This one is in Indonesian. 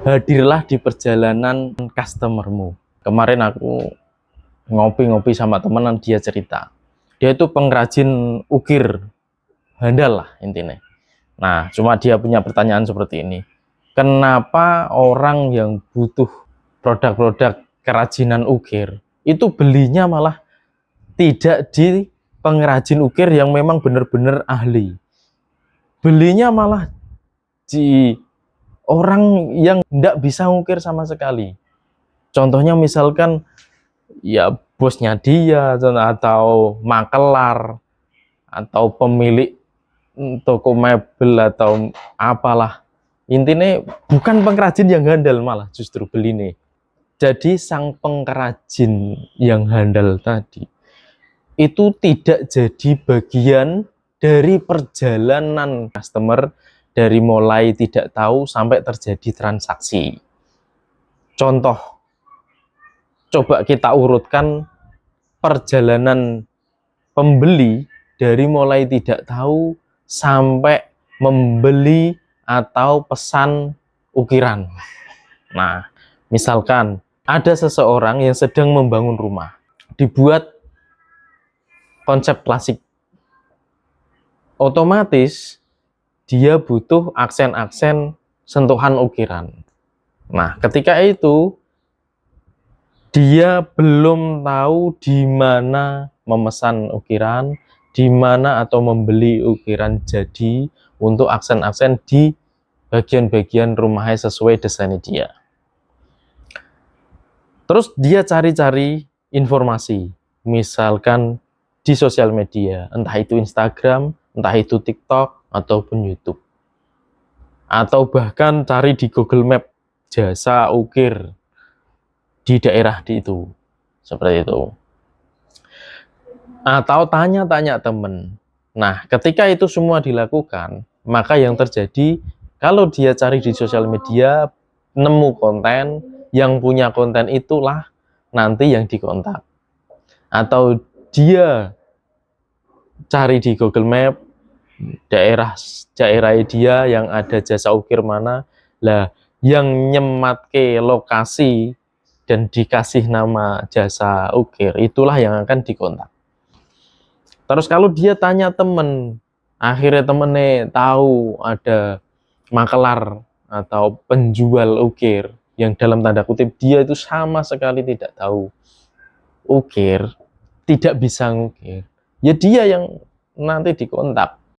hadirlah di perjalanan customermu. Kemarin aku ngopi-ngopi sama temenan, dia cerita. Dia itu pengrajin ukir, handal lah intinya. Nah, cuma dia punya pertanyaan seperti ini. Kenapa orang yang butuh produk-produk kerajinan ukir, itu belinya malah tidak di pengrajin ukir yang memang benar-benar ahli. Belinya malah di orang yang tidak bisa ngukir sama sekali. Contohnya misalkan ya bosnya dia atau makelar atau pemilik toko mebel atau apalah, intinya bukan pengrajin yang handal, malah justru beli nih. Jadi sang pengrajin yang handal tadi itu tidak jadi bagian dari perjalanan customer dari mulai tidak tahu sampai terjadi transaksi. Contoh, coba kita urutkan perjalanan pembeli dari mulai tidak tahu sampai membeli atau pesan ukiran. Nah, misalkan ada seseorang yang sedang membangun rumah, dibuat konsep klasik. Otomatis dia butuh aksen-aksen sentuhan ukiran. Nah, ketika itu dia belum tahu di mana memesan ukiran, di mana atau membeli ukiran jadi untuk aksen-aksen di bagian-bagian rumahnya sesuai desain dia. Terus dia cari-cari informasi, misalkan di sosial media, entah itu Instagram, entah itu TikTok, ataupun YouTube. Atau bahkan cari di Google Map jasa ukir di daerah itu, seperti itu. Atau tanya-tanya temen. Nah, ketika itu semua dilakukan, maka yang terjadi, kalau dia cari di sosial media, nemu konten, yang punya konten itulah nanti yang dikontak. Atau dia cari di Google Map, daerah dia yang ada jasa ukir mana, lah yang nyematke lokasi dan dikasih nama jasa ukir, itulah yang akan dikontak. Terus kalau dia tanya temen, akhirnya temennya tahu ada makelar atau penjual ukir yang dalam tanda kutip dia itu sama sekali tidak tahu ukir, tidak bisa ngukir, ya dia yang nanti dikontak.